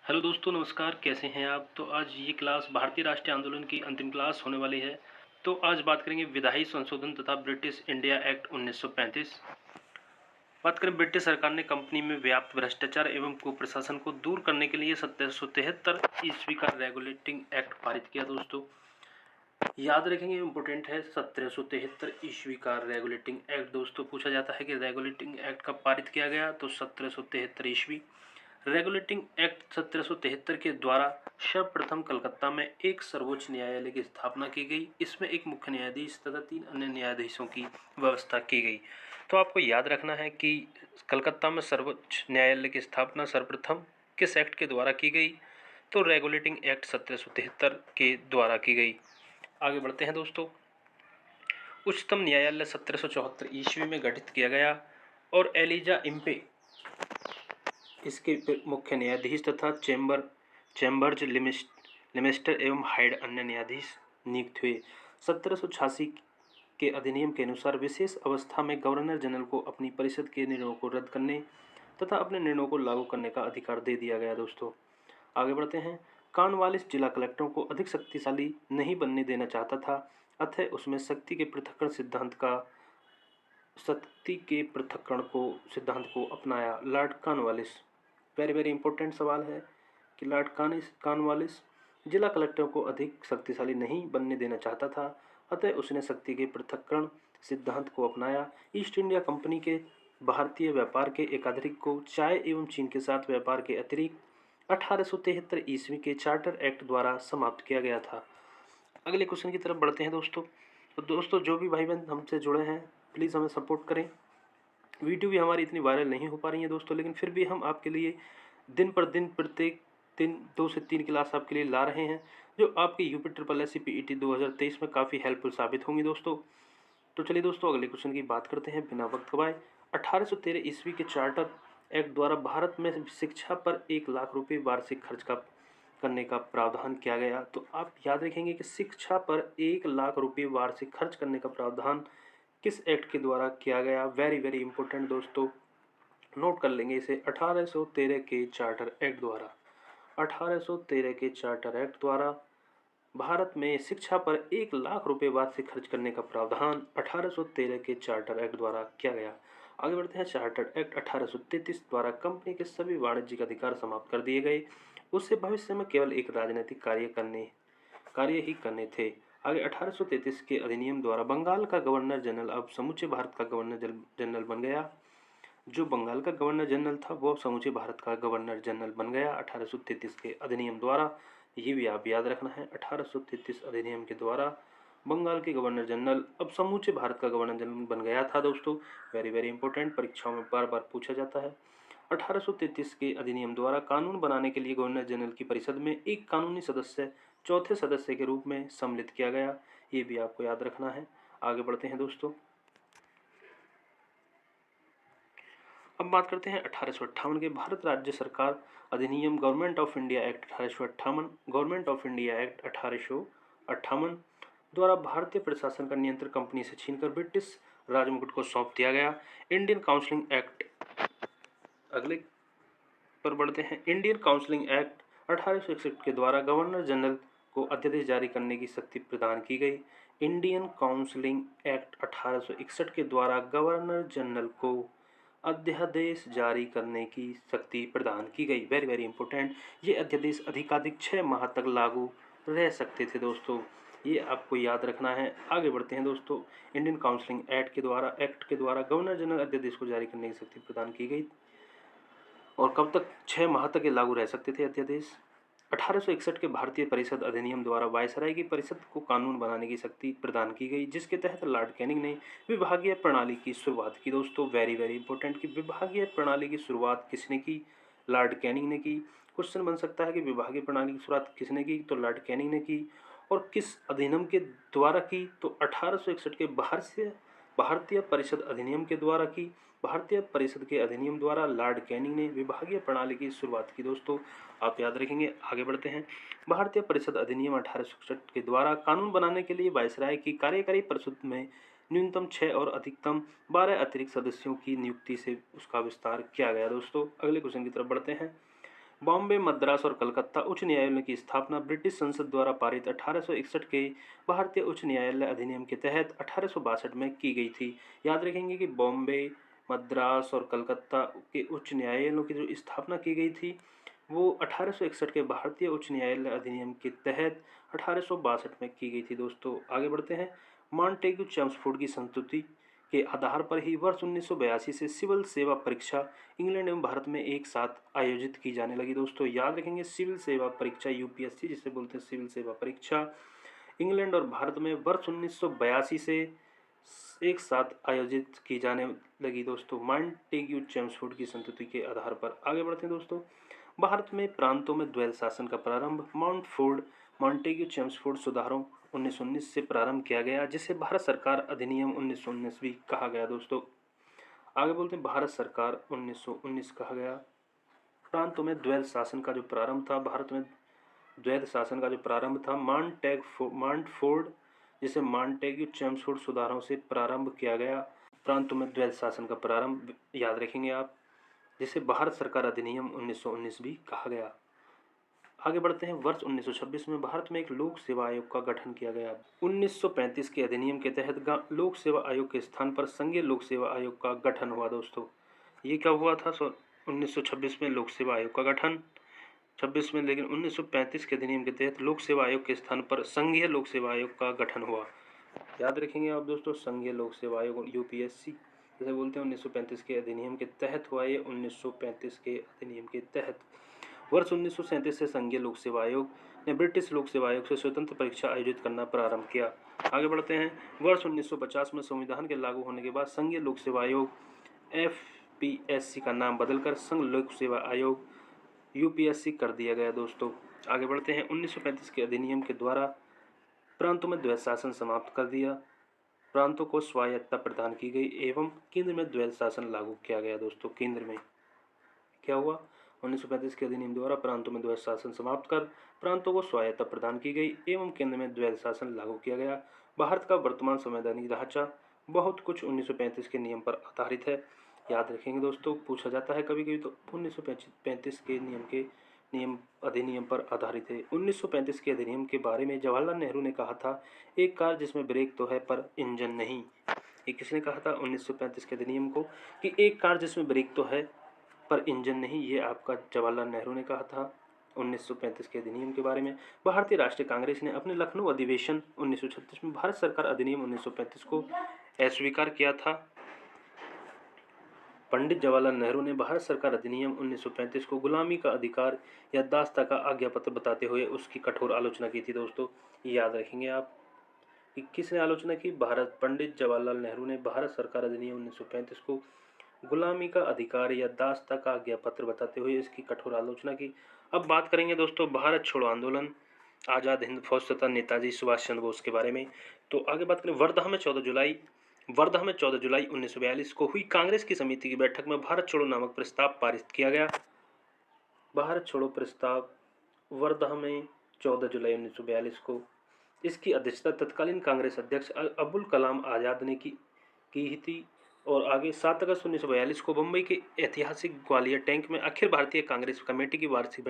Hello दोस्तों, नमस्कार। कैसे हैं आप? तो आज ये क्लास भारतीय राष्ट्रीय आंदोलन की अंतिम क्लास होने वाली है। तो आज बात करेंगे विधायी संशोधन तथा ब्रिटिश इंडिया एक्ट 1935। बात करें, ब्रिटिश सरकार ने कंपनी में व्याप्त भ्रष्टाचार एवं कुप्रशासन को दूर करने के लिए 1773 ईस्वी का रेगुलेटिंग एक्ट पारित किया। दोस्तों याद रखेंगे, इम्पोर्टेंट है 1773 ईस्वी का रेगुलेटिंग एक्ट। दोस्तों पूछा जाता है कि रेगुलेटिंग एक्ट कब पारित किया गया, तो 1773 ईस्वी। रेगुलेटिंग एक्ट 1773 के द्वारा सर्वप्रथम कलकत्ता में एक सर्वोच्च न्यायालय की स्थापना की गई। इसमें एक मुख्य न्यायाधीश तथा 3 अन्य न्यायाधीशों की व्यवस्था की गई। तो आपको याद रखना है कि कलकत्ता में सर्वोच्च न्यायालय की स्थापना सर्वप्रथम किस एक्ट के द्वारा की गई, तो रेगुलेटिंग एक्ट 1773 के द्वारा की गई। आगे बढ़ते हैं दोस्तों। उच्चतम न्यायालय 1774 ईस्वी में गठित किया गया और एलिजा इम्पे इसके मुख्य न्यायाधीश तथा चैम्बर्स लिमिस्टर एवं हाइड अन्य न्यायाधीश नियुक्त हुए। 1786 के अधिनियम के अनुसार विशेष अवस्था में गवर्नर जनरल को अपनी परिषद के निर्णयों को रद्द करने तथा अपने निर्णयों को लागू करने का अधिकार दे दिया गया। दोस्तों आगे बढ़ते हैं। कॉर्नवालिस जिला कलेक्टरों को अधिक शक्तिशाली नहीं बनने देना चाहता था, अतः उसमें शक्ति के पृथक्करण सिद्धांत को अपनाया। Lord Cornwallis, very very important सवाल है कि लॉर्ड कॉर्नवालिस जिला कलेक्टर को अधिक शक्तिशाली नहीं बनने देना चाहता था, अतः उसने शक्ति के पृथक्करण सिद्धांत को अपनाया। ईस्ट इंडिया कंपनी के भारतीय व्यापार के एकाधिकार को चाय एवं चीन के साथ व्यापार के अतिरिक्त 1873 ईस्वी के चार्टर एक्ट द्वारा समाप्त किया गया था। अगले क्वेश्चन की तरफ बढ़ते हैं दोस्तों। तो दोस्तों जो भी भाई बहन हमसे जुड़े हैं, प्लीज़ हमें सपोर्ट करें। वीडियो भी हमारी इतनी वायरल नहीं हो पा रही है दोस्तों, लेकिन फिर भी हम आपके लिए दिन पर दिन प्रत्येक दिन 2 से 3 क्लास आपके लिए ला रहे हैं, जो आपके UP triple S C PET 2023 में काफ़ी हेल्पफुल साबित होंगी दोस्तों। तो चलिए दोस्तों अगले क्वेश्चन की बात करते हैं बिना वक्त गवाए। 1813 ईस्वी के चार्टर एक्ट द्वारा भारत में शिक्षा पर 1 लाख रुपये वार्षिक खर्च करने का प्रावधान किया गया। तो आप याद रखेंगे कि शिक्षा पर 1 लाख रुपये वार्षिक खर्च करने का प्रावधान किस एक्ट के द्वारा किया गया। वेरी वेरी इंपॉर्टेंट दोस्तों, नोट कर लेंगे इसे। 1813 के चार्टर एक्ट द्वारा 1813 के चार्टर एक्ट द्वारा भारत में शिक्षा पर 1 लाख रुपये वार्षिक खर्च करने का प्रावधान 1813 के चार्टर एक्ट द्वारा किया गया। आगे बढ़ते हैं। चार्टर एक्ट 1833 द्वारा कंपनी के सभी वाणिज्यिक अधिकार समाप्त कर दिए गए। उससे भविष्य में केवल एक राजनीतिक कार्य ही करने थे। आगे 1833 के अधिनियम द्वारा बंगाल का गवर्नर जनरल अब समूचे भारत का गवर्नर जनरल बन गया। जो बंगाल का गवर्नर जनरल था वो समूचे भारत का गवर्नर जनरल बन गया 1833 के अधिनियम द्वारा। ये भी आप याद रखना है, 1833 अधिनियम के द्वारा बंगाल के गवर्नर जनरल अब समूचे भारत का गवर्नर जनरल बन गया था। दोस्तों वेरी वेरी इंपॉर्टेंट, परीक्षाओं में बार बार पूछा जाता है। 1833 के अधिनियम द्वारा कानून बनाने के लिए गवर्नर जनरल की परिषद में एक कानूनी सदस्य चौथे सदस्य के रूप में सम्मिलित किया गया। ये भी आपको याद रखना है। आगे बढ़ते हैं दोस्तों। अब बात करते हैं 1858 के भारत राज्य सरकार अधिनियम government of India act 1858। Government of India act 1858 द्वारा भारतीय प्रशासन का नियंत्रण कंपनी से छीनकर ब्रिटिश राजमुकुट को सौंप दिया गया। इंडियन काउंसिलिंग एक्ट, अगले पर बढ़ते हैं। इंडियन काउंसिलिंग एक्ट 1861 के द्वारा गवर्नर जनरल को अध्यादेश जारी करने की शक्ति प्रदान की गई। इंडियन काउंसिलिंग एक्ट 1861 के द्वारा गवर्नर जनरल को अध्यादेश जारी करने की शक्ति प्रदान की गई। वेरी वेरी इंपॉर्टेंट, ये अध्यादेश अधिकाधिक 6 माह तक लागू रह सकते थे दोस्तों, ये आपको याद रखना है। आगे बढ़ते हैं दोस्तों। इंडियन काउंसिलिंग एक्ट के द्वारा गवर्नर जनरल अध्यादेश को जारी करने की शक्ति प्रदान की गई। और कब तक? 6 माह तक ये लागू रह सकते थे अध्यादेश। 1861 के भारतीय परिषद अधिनियम द्वारा वायसराय की परिषद को कानून बनाने की शक्ति प्रदान की गई, जिसके तहत लॉर्ड कैनिंग ने विभागीय प्रणाली की शुरुआत की। दोस्तों वेरी वेरी इंपॉर्टेंट कि विभागीय प्रणाली की शुरुआत किसने की? लॉर्ड कैनिंग ने की। क्वेश्चन बन सकता है कि विभागीय प्रणाली की शुरुआत किसने की, तो लॉर्ड कैनिंग ने की। और किस अधिनियम के द्वारा की, तो 1861 के भारतीय परिषद अधिनियम के द्वारा की। भारतीय परिषद के अधिनियम द्वारा लॉर्ड कैनिंग ने विभागीय प्रणाली की शुरुआत की। दोस्तों आप याद रखेंगे। आगे बढ़ते हैं। भारतीय परिषद अधिनियम 1861 के द्वारा कानून बनाने के लिए वायसराय की कार्यकारी परिषद में न्यूनतम 6 और अधिकतम 12 अतिरिक्त सदस्यों की नियुक्ति से उसका विस्तार किया गया। दोस्तों अगले क्वेश्चन की तरफ बढ़ते हैं। बॉम्बे, मद्रास और कलकत्ता उच्च न्यायालयों की स्थापना ब्रिटिश संसद द्वारा पारित 1861 के भारतीय उच्च न्यायालय अधिनियम के तहत 1862 में की गई थी। याद रखेंगे कि बॉम्बे, मद्रास और कलकत्ता के उच्च न्यायालयों की जो स्थापना की गई थी वो 1861 के भारतीय उच्च न्यायालय अधिनियम के तहत 1862 में की गई थी। दोस्तों आगे बढ़ते हैं। मॉन्टेग्यू चेम्सफोर्ड की संस्तुति के आधार पर ही वर्ष 1982 से सिविल सेवा परीक्षा इंग्लैंड एवं भारत में एक साथ आयोजित की जाने लगी। दोस्तों याद रखेंगे सिविल सेवा परीक्षा यूपीएससी जिसे बोलते हैं सिविल सेवा परीक्षा इंग्लैंड और भारत में वर्ष 1982 से एक साथ आयोजित की जाने लगी। दोस्तों मॉन्टेग्यू चेम्सफोर्ड की संस्तुति के आधार पर आगे बढ़ते हैं। दोस्तों भारत में प्रांतों में द्वैध शासन का प्रारंभ मॉन्टेग्यू चेम्सफोर्ड सुधारों 1919 से प्रारंभ किया गया जिसे भारत सरकार अधिनियम 1919 भी कहा गया। दोस्तों आगे बोलते हैं भारत सरकार 1919 कहा गया। प्रांतों में द्वैध शासन का जो प्रारंभ था, भारत में द्वैध शासन का जो प्रारंभ था मॉन्टफोर्ड जिसे मॉन्टेग्यू चेम्सफोर्ड सुधारों से प्रारंभ किया गया। प्रांतों में द्वैध शासन का प्रारंभ याद रखेंगे आप, जिसे भारत सरकार अधिनियम 1919 भी कहा गया। आगे बढ़ते हैं। वर्ष 1926 में भारत में एक लोक सेवा आयोग का गठन किया गया। 1935 के अधिनियम के तहत लोक सेवा आयोग के स्थान पर संघीय लोक सेवा आयोग का गठन हुआ। दोस्तों ये क्या हुआ था 1926 में लोक सेवा आयोग का गठन 26 में, लेकिन 1935 के अधिनियम के तहत लोक सेवा आयोग के स्थान पर संघीय लोक सेवा आयोग का गठन हुआ। याद रखेंगे आप दोस्तों, संघीय लोक सेवा आयोग यूपीएससी जैसे बोलते हैं 1935 के अधिनियम के तहत हुआ। ये 1935 के अधिनियम के तहत वर्ष 1937 से संघीय लोक सेवा आयोग ने ब्रिटिश लोक सेवा आयोग से स्वतंत्र परीक्षा आयोजित करना प्रारंभ किया। आगे बढ़ते हैं। वर्ष 1950 में संविधान के लागू होने के बाद संघीय लोक सेवा आयोग एफपीएससी का नाम बदलकर संघ लोक सेवा आयोग यूपीएससी कर दिया गया। दोस्तों आगे बढ़ते हैं। 1935 के अधिनियम के द्वारा प्रांतों में द्वैध शासन समाप्त कर दिया, प्रांतों को स्वायत्तता प्रदान की गई एवं केंद्र में द्वैध शासन लागू किया गया। दोस्तों केंद्र में क्या हुआ, 1935 के अधिनियम द्वारा प्रांतों में द्वैध शासन समाप्त कर प्रांतों को स्वायत्तता प्रदान की गई एवं केंद्र में द्वैध शासन लागू किया गया। भारत का वर्तमान संवैधानिक ढांचा बहुत कुछ 1935 के नियम पर आधारित है। याद रखेंगे दोस्तों, पूछा जाता है कभी कभी, तो 1935 के अधिनियम पर आधारित है। 1935 के अधिनियम के बारे में जवाहरलाल नेहरू ने कहा था, एक कार जिसमें ब्रेक तो है पर इंजन नहीं। ये किसने कहा था 1935 के अधिनियम को, कि एक कार जिसमें ब्रेक तो है पर इंजन नहीं। ये आपका जवाहरलाल नेहरू ने कहा था 1935 के अधिनियम के बारे में। भारतीय राष्ट्रीय कांग्रेस ने अपने लखनऊ अधिवेशन 1936 में भारत सरकार अधिनियम 1935 को अस्वीकार किया था। पंडित जवाहरलाल नेहरू ने भारत सरकार अधिनियम 1935 को गुलामी का अधिकार या दासता का आज्ञापत्र बताते हुए उसकी कठोर आलोचना की थी। दोस्तों याद रखेंगे आप कि किसने आलोचना की, पंडित जवाहरलाल नेहरू ने भारत सरकार अधिनियम 1935 को गुलामी का अधिकार या दासता का आज्ञापत्र बताते हुए इसकी कठोर आलोचना की। अब बात करेंगे दोस्तों भारत छोड़ो आंदोलन, आज़ाद हिंद फौज तथा नेताजी सुभाष चंद्र बोस के बारे में। तो आगे बात करें। वर्धा में 14 जुलाई 1942 को हुई कांग्रेस की समिति की बैठक में भारत छोड़ो नामक प्रस्ताव पारित किया गया। भारत छोड़ो प्रस्ताव वर्धा में 14 जुलाई 1942 को, इसकी अध्यक्षता तत्कालीन कांग्रेस अध्यक्ष अबुल कलाम आज़ाद ने की थी। और आगे 7 अगस्त 1942 को मुंबई के ऐतिहासिक ग्वालियर टैंक में अखिल भारतीय कांग्रेस कमेटी की वार्षिक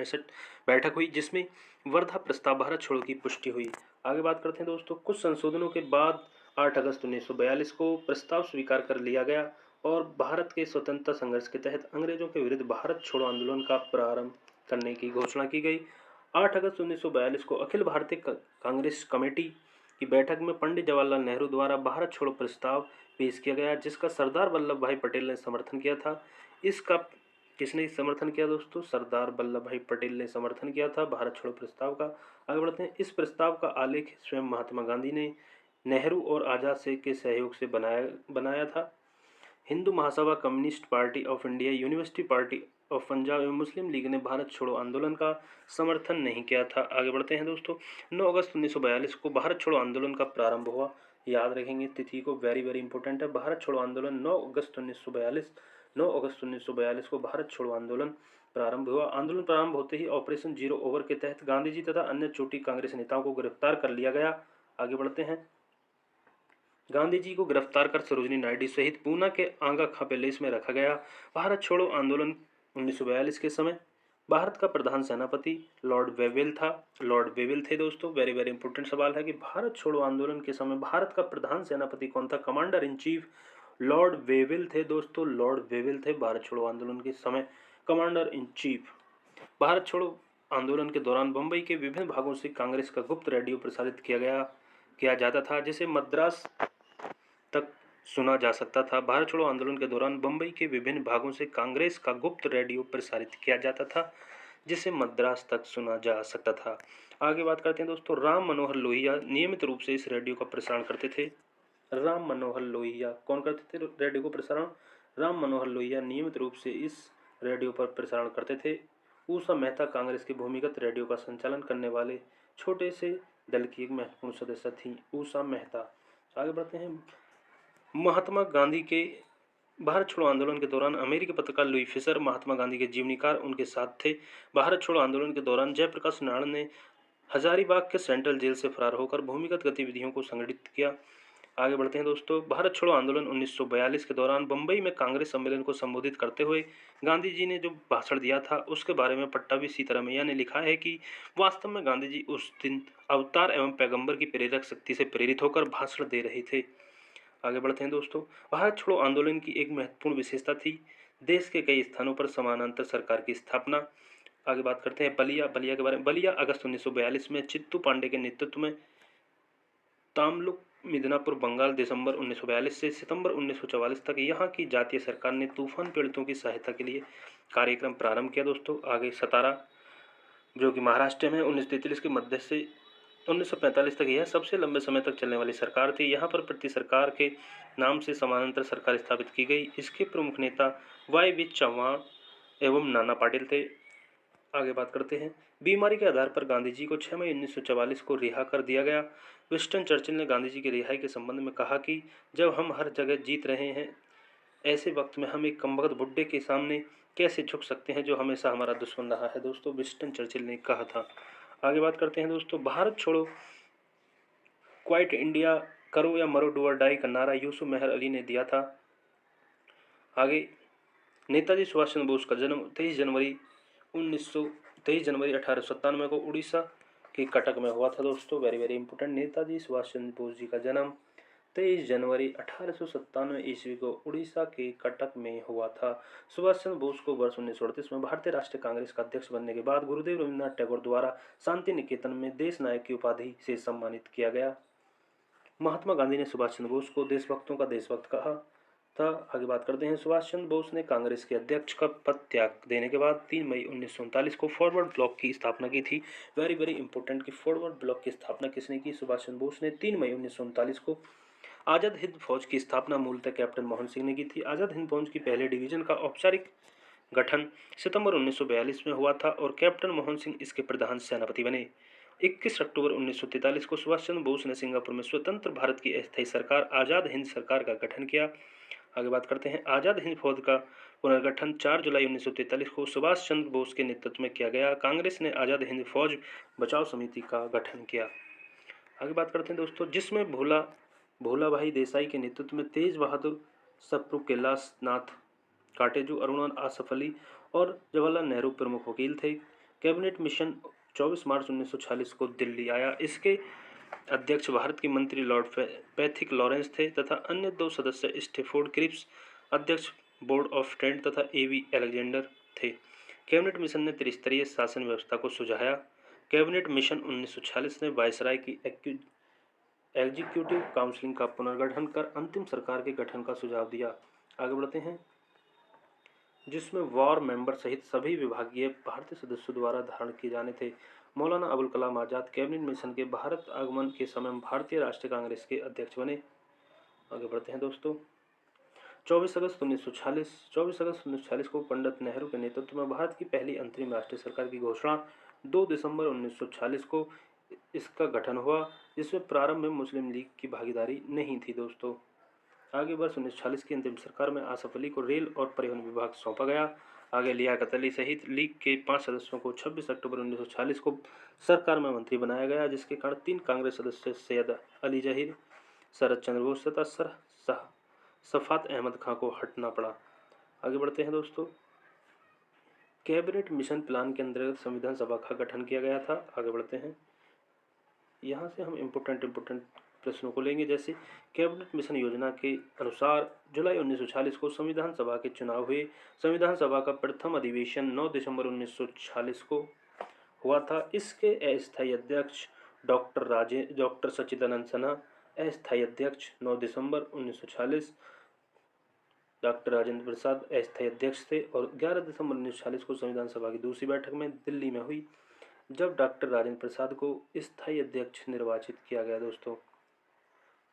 बैठक हुई जिसमें वर्धा प्रस्ताव भारत छोड़ो की पुष्टि हुई। आगे बात करते हैं दोस्तों, कुछ संशोधनों के बाद 8 अगस्त 1942 को प्रस्ताव स्वीकार कर लिया गया और भारत के स्वतंत्रता संघर्ष के तहत अंग्रेजों के विरुद्ध भारत छोड़ो आंदोलन का प्रारंभ करने की घोषणा की गई। 8 अगस्त 1942 को अखिल भारतीय कांग्रेस कमेटी की बैठक में पंडित जवाहरलाल नेहरू द्वारा भारत छोड़ो प्रस्ताव पेश किया गया जिसका सरदार वल्लभ भाई पटेल ने समर्थन किया था। इसका किसने समर्थन किया दोस्तों, सरदार वल्लभ भाई पटेल ने समर्थन किया था भारत छोड़ो प्रस्ताव का। आगे बढ़ते हैं। इस प्रस्ताव का आलेख स्वयं महात्मा गांधी ने नेहरू और आज़ाद से के सहयोग से बनाया था। Hindu Mahasabha, communist party of India, university party of Punjab एवं मुस्लिम लीग ने भारत छोड़ो आंदोलन का समर्थन नहीं किया था। आगे बढ़ते हैं दोस्तों। 9 अगस्त 1942 को भारत छोड़ो आंदोलन का प्रारंभ हुआ। याद रखेंगे तिथि को, वेरी वेरी इंपॉर्टेंट है। भारत छोड़ो आंदोलन 9 अगस्त 1942 को भारत छोड़ो आंदोलन प्रारंभ हुआ। आंदोलन प्रारंभ होते ही ऑपरेशन जीरो ओवर के तहत गांधी जी तथा अन्य छोटी कांग्रेस नेताओं को गिरफ्तार कर लिया गया। आगे बढ़ते हैं। गांधी जी को गिरफ्तार कर सरोजिनी नायडू सहित पूना के आंगा खां पैलेस में रखा गया। भारत छोड़ो आंदोलन 1942 के समय भारत का प्रधान सेनापति लॉर्ड वेवेल था। लॉर्ड वेवेल थे दोस्तों। वेरी वेरी इंपॉर्टेंट सवाल है कि भारत छोड़ो आंदोलन के समय भारत का प्रधान सेनापति कौन था? Commander in chief Lord Wavell थे दोस्तों। लॉर्ड वेवेल थे भारत छोड़ो आंदोलन के समय कमांडर इन चीफ। भारत छोड़ो आंदोलन के दौरान बंबई के विभिन्न भागों से कांग्रेस का गुप्त रेडियो प्रसारित किया जाता था, जिसे मद्रास तक सुना जा सकता था। भारत छोड़ो आंदोलन के दौरान बंबई के विभिन्न भागों से कांग्रेस का गुप्त रेडियो प्रसारित किया जाता था, जिसे मद्रास तक सुना जा सकता था। आगे बात करते हैं दोस्तों, राम मनोहर लोहिया नियमित रूप से इस रेडियो का प्रसारण करते थे। राम मनोहर लोहिया कौन करते थे रेडियो को प्रसारण? राम मनोहर लोहिया नियमित रूप से इस रेडियो पर प्रसारण करते थे। उषा मेहता कांग्रेस के भूमिगत रेडियो का संचालन करने वाले छोटे से दल की एक महत्वपूर्ण सदस्य थी, उषा मेहता। आगे बढ़ते हैं, महात्मा गांधी के भारत छोड़ो आंदोलन के दौरान अमेरिकी पत्रकार लुई फिशर महात्मा गांधी के जीवनीकार उनके साथ थे। भारत छोड़ो आंदोलन के दौरान जयप्रकाश नारायण ने हजारीबाग के सेंट्रल जेल से फरार होकर भूमिगत गतिविधियों को संगठित किया। आगे बढ़ते हैं दोस्तों, भारत छोड़ो आंदोलन 1942 के दौरान बंबई में कांग्रेस सम्मेलन को संबोधित करते हुए गांधी जी ने जो भाषण दिया था उसके बारे में पट्टाभी सीतारामैया ने लिखा है कि वास्तव में गांधी जी उस दिन अवतार एवं पैगंबर की प्रेरक शक्ति से प्रेरित होकर भाषण दे रहे थे। आगे बढ़ते हैं दोस्तों, भारत छोड़ो आंदोलन की एक महत्वपूर्ण विशेषता थी देश के कई स्थानों पर समानांतर सरकार की स्थापना। आगे बात करते हैं बलिया के बारे में। बलिया अगस्त 1942 में चित्तू पांडे के नेतृत्व में तामलुक मिदनापुर बंगाल दिसंबर 1942 से सितंबर 1944 तक यहाँ की जातीय सरकार ने तूफान पीड़ितों की सहायता के लिए कार्यक्रम प्रारंभ किया दोस्तों। आगे सतारा जो कि महाराष्ट्र में 1943 के मध्य से 1945 तक यह सबसे लंबे समय तक चलने वाली सरकार थी। यहाँ पर प्रति सरकार के नाम से समानांतर सरकार स्थापित की गई। इसके प्रमुख नेता वाई वी चौहान एवं नाना पाटिल थे। आगे बात करते हैं, बीमारी के आधार पर गांधी जी को 6 मई 1944 को रिहा कर दिया गया। विंस्टन चर्चिल ने गांधी जी की रिहाई के संबंध में कहा कि जब हम हर जगह जीत रहे हैं, ऐसे वक्त में हम एक कमबख्त बुड्ढे के सामने कैसे झुक सकते हैं जो हमेशा हमारा दुश्मन रहा है दोस्तों, विंस्टन चर्चिल ने कहा था। आगे बात करते हैं दोस्तों, भारत छोड़ो क्वाइट इंडिया करो या मरो डू और डाई का नारा यूसुफ मेहर अली ने दिया था। आगे नेताजी सुभाष चंद्र बोस का जन्म 23 जनवरी 1897 को उड़ीसा के कटक में हुआ था दोस्तों। Very very important, Netaji Subhash Chandra Bose ji का जन्म 23 जनवरी 1897 ईस्वी को उड़ीसा के कटक में हुआ था। सुभाष चंद्र बोस को वर्ष 1938 में भारतीय राष्ट्रीय कांग्रेस का अध्यक्ष बनने के बाद गुरुदेव रविन्द्रनाथ टैगोर द्वारा शांति निकेतन में देश नायक की उपाधि से सम्मानित किया गया। महात्मा गांधी ने सुभाष चंद्र बोस को देशभक्तों का देशभक्त कहा था। आगे बात करते हैं, सुभाष चंद्र बोस ने कांग्रेस के अध्यक्ष का पद त्याग देने के बाद 3 मई 1939 को फॉरवर्ड ब्लॉक की स्थापना की थी। वेरी वेरी इंपॉर्टेंट कि फॉरवर्ड ब्लॉक की स्थापना किसने की? सुभाष चंद्र बोस ने 3 मई 1939 को। आज़ाद हिंद फौज की स्थापना मूलतः कैप्टन मोहन सिंह ने की थी। आज़ाद हिंद फौज की पहले डिवीजन का औपचारिक गठन सितंबर 1942 में हुआ था और कैप्टन मोहन सिंह इसके प्रधान सेनापति बने। 21 अक्टूबर 1943 को सुभाष चंद्र बोस ने सिंगापुर में स्वतंत्र भारत की अस्थायी सरकार आज़ाद हिंद सरकार का गठन किया। आगे बात करते हैं, आज़ाद हिंद फौज का पुनर्गठन 4 जुलाई 1943 को सुभाष चंद्र बोस के नेतृत्व में किया गया। कांग्रेस ने आज़ाद हिंद फौज बचाव समिति का गठन किया। आगे बात करते हैं दोस्तों, जिसमें भोला भाई देसाई के नेतृत्व में तेज बहादुर सप्रू कैलाश नाथ काटेजू अरुणा आसफ अली और जवाहरलाल नेहरू प्रमुख वकील थे। कैबिनेट मिशन 24 मार्च 1946 को दिल्ली आया। इसके अध्यक्ष भारत के मंत्री लॉर्ड पैथिक लॉरेंस थे तथा अन्य 2 सदस्य स्टेफोर्ड क्रिप्स अध्यक्ष बोर्ड ऑफ ट्रेड तथा एवी अलेक्जेंडर थे। कैबिनेट मिशन ने त्रिस्तरीय शासन व्यवस्था को सुझाया। कैबिनेट मिशन 1946 ने वायसराय की एग्जीक्यूटिव काउंसिल का पुनर्गठन कर अंतिम सरकार के गठन का सुझाव दिया। आगे बढ़ते हैं, जिसमें वॉर मेंबर सहित सभी विभागीय भारतीय सदस्यों द्वारा धारण किए जाने थे। मौलाना अबुल कलाम आज़ाद कैबिनेट मिशन के भारत आगमन के समय भारतीय राष्ट्रीय कांग्रेस के अध्यक्ष बने। आगे बढ़ते हैं दोस्तों, 24 अगस्त 1946 को पंडित नेहरू के नेतृत्व में भारत की पहली अंतरिम राष्ट्रीय सरकार की घोषणा। 2 दिसंबर 1946 को इसका गठन हुआ, जिसमें प्रारंभ में मुस्लिम लीग की भागीदारी नहीं थी दोस्तों। आगे वर्ष 1946 की अंतिम सरकार में आसफ अली को रेल और परिवहन विभाग सौंपा गया। आगे लियाकत अली सहित लीग के 5 सदस्यों को 26 अक्टूबर 1946 को सरकार में मंत्री बनाया गया, जिसके कारण 3 कांग्रेस सदस्य सैयद अली जहीर, शरद चंद्र बोस तथा सफात अहमद खां को हटना पड़ा। आगे बढ़ते हैं दोस्तों, कैबिनेट मिशन प्लान के अंतर्गत संविधान सभा का गठन किया गया था। आगे बढ़ते हैं, यहाँ से हम इम्पोर्टेंट प्रश्नों को लेंगे। जैसे कैबिनेट मिशन योजना के अनुसार जुलाई 1946 को संविधान सभा के चुनाव हुए। संविधान सभा का प्रथम अधिवेशन 9 दिसंबर 1946 को हुआ था। इसके अस्थायी अध्यक्ष डॉक्टर सच्चिदानंद सिन्हा, अस्थायी अध्यक्ष 9 दिसंबर 1946। डॉक्टर राजेंद्र प्रसाद अस्थायी अध्यक्ष थे। और 11 दिसंबर 1946 को संविधान सभा की दूसरी बैठक में दिल्ली में हुई, जब डॉक्टर राजेंद्र प्रसाद को स्थायी अध्यक्ष निर्वाचित किया गया। दोस्तों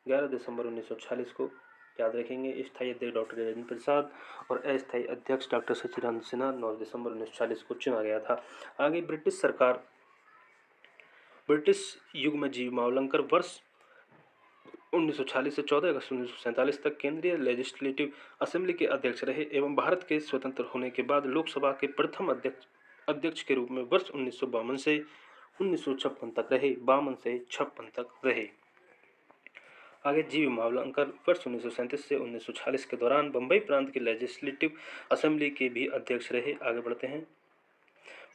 11 दिसंबर 1946 को याद रखेंगे, स्थायी अध्यक्ष डॉक्टर राजेंद्र प्रसाद और अस्थायी अध्यक्ष डॉक्टर सच्चिदानंद सिन्हा 9 दिसंबर 1946 को चुना गया था। आगे ब्रिटिश सरकार, ब्रिटिश युग में जीवी मावलंकर वर्ष 1940 से 14 अगस्त 1947 तक केंद्रीय लेजिस्लेटिव असेंबली के अध्यक्ष रहे एवं भारत के स्वतंत्र होने के बाद लोकसभा के प्रथम अध्यक्ष के रूप में वर्ष 1952 से 1956 तक रहे। 52 से 56 तक रहे। आगे जीवी मावलंकर वर्ष 1937 से 1940 के दौरान बम्बई प्रांत के लेजिस्लेटिव असेंबली के भी अध्यक्ष रहे। आगे बढ़ते हैं,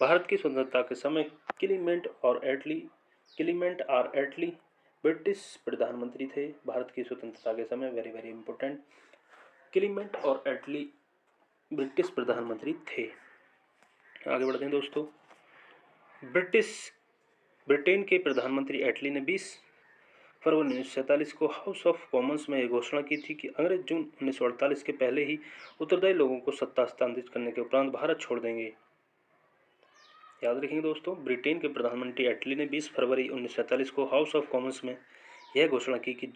भारत की स्वतंत्रता के समय क्लीमेंट आर एटली ब्रिटिश प्रधानमंत्री थे। भारत की स्वतंत्रता के समय, वेरी वेरी इंपॉर्टेंट, क्लीमेंट और एटली ब्रिटिश प्रधानमंत्री थे। आगे बढ़ते हैं दोस्तों, ब्रिटेन के प्रधानमंत्री एटली ने 20 फरवरी 1947 को हाउस ऑफ कॉमन्स में यह घोषणा की थी कि अंग्रेज जून 1948 के पहले ही उत्तरदायी लोगों को सत्ता हस्तांतरित करने के उपरांत भारत छोड़ देंगे। याद रखेंगे दोस्तों, ब्रिटेन के प्रधानमंत्री एटली ने 20 फरवरी 1947 को हाउस ऑफ कॉमन्स में यह घोषणा की कि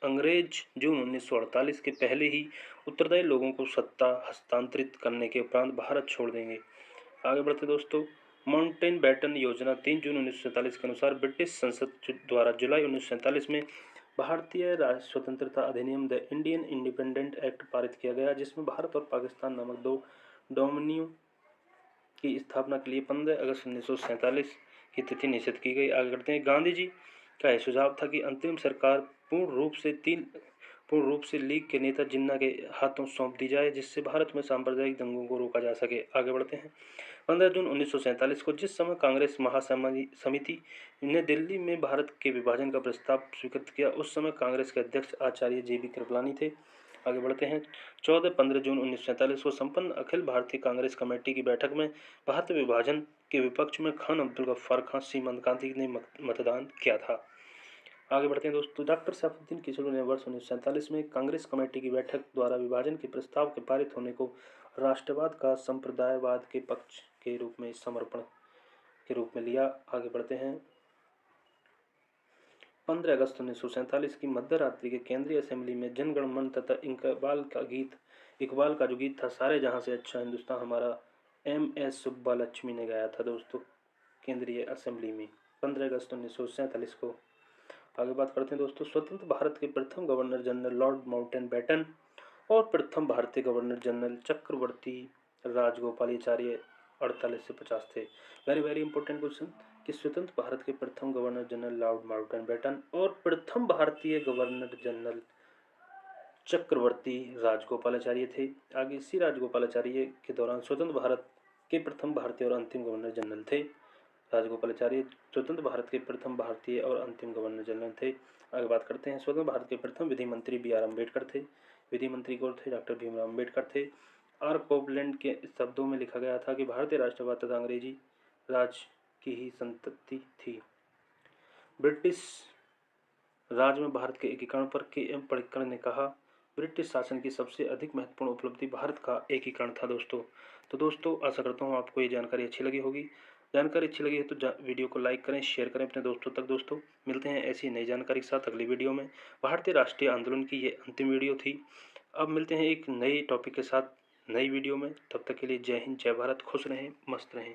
अंग्रेज जून 1948 के पहले ही उत्तरदायी लोगों को सत्ता हस्तांतरित करने के उपरांत भारत छोड़ देंगे। आगे बढ़ते दोस्तों, माउंटेनबेटन योजना 3 जून 1947 के अनुसार ब्रिटिश संसद द्वारा जुलाई 1947 में भारतीय स्वतंत्रता अधिनियम द इंडियन इंडिपेंडेंट एक्ट पारित किया गया, जिसमें भारत और पाकिस्तान नामक दो डोमिनियों की स्थापना के लिए 15 अगस्त 1947 की तिथि निश्चित की गई। आगे करते हैं, गांधी जी का यह सुझाव था कि अंतरिम सरकार पूर्ण रूप से लीग के नेता जिन्ना के हाथों सौंप दी जाए, जिससे भारत में सांप्रदायिक दंगों को रोका जा सके। आगे बढ़ते हैं, 15 जून 1947 को जिस समय कांग्रेस महासमिति ने दिल्ली में भारत के विभाजन का प्रस्ताव स्वीकृत किया, उस समय कांग्रेस के अध्यक्ष आचार्य JB कृपलानी थे। आगे बढ़ते हैं, 14-15 जून 1947 को संपन्न अखिल भारतीय कांग्रेस कमेटी की बैठक में भारत विभाजन के विपक्ष में खान अब्दुल गफ्फार खान सीमंत गांधी ने मतदान किया था। आगे बढ़ते हैं दोस्तों, डॉक्टर सैफुद्दीन किशोर ने वर्ष 1947 में कांग्रेस कमेटी की बैठक द्वारा विभाजन के प्रस्ताव के पारित होने को राष्ट्रवाद का संप्रदायवाद के पक्ष के रूप में समर्पण के रूप में लिया। आगे बढ़ते हैं, 15 अगस्त 1947 की मध्य रात्रि के केंद्रीय असेंबली में जनगण मन तथा इकबाल का जो गीत था, सारे जहां से अच्छा हिंदुस्तान हमारा, MS सुब्बालक्ष्मी ने गाया था दोस्तों केंद्रीय असेंबली में 15 अगस्त 1947 को। आगे बात करते हैं दोस्तों, स्वतंत्र भारत के प्रथम गवर्नर जनरल लॉर्ड माउंटेनबेटन और प्रथम भारतीय गवर्नर जनरल चक्रवर्ती राजगोपालाचार्य 48 से 50 थे। वेरी वेरी इंपॉर्टेंट क्वेश्चन कि स्वतंत्र भारत के प्रथम गवर्नर जनरल लॉर्ड माउंटेनबेटन और प्रथम भारतीय गवर्नर जनरल चक्रवर्ती राजगोपालाचार्य थे। आगे इसी राजगोपालाचार्य के दौरान स्वतंत्र भारत के प्रथम भारतीय और अंतिम गवर्नर जनरल थे। राजगोपालाचार्य स्वतंत्र भारत के प्रथम भारतीय और अंतिम गवर्नर जनरल थे। आगे बात करते हैं, स्वतंत्र भारत के प्रथम विधि मंत्री BR अम्बेडकर थे। विधि मंत्री कौन थे? डॉक्टर भीमराव अम्बेडकर थे। आर कोवलैंड के शब्दों में लिखा गया था कि भारतीय राष्ट्रवाद तथा अंग्रेजी राज की ही संतति थी। ब्रिटिश राज में भारत के एकीकरण पर KM पडिक्कर ने कहा, ब्रिटिश शासन की सबसे अधिक महत्वपूर्ण उपलब्धि भारत का एकीकरण था दोस्तों। तो दोस्तों आशा करता हूँ आपको ये जानकारी अच्छी लगी होगी। जानकारी अच्छी लगी है तो वीडियो को लाइक करें, शेयर करें अपने दोस्तों तक। दोस्तों मिलते हैं ऐसी नई जानकारी के साथ अगली वीडियो में। भारतीय राष्ट्रीय आंदोलन की ये अंतिम वीडियो थी। अब मिलते हैं एक नए टॉपिक के साथ नई वीडियो में। तब तक के लिए जय हिंद, जय भारत, खुश रहें, मस्त रहें।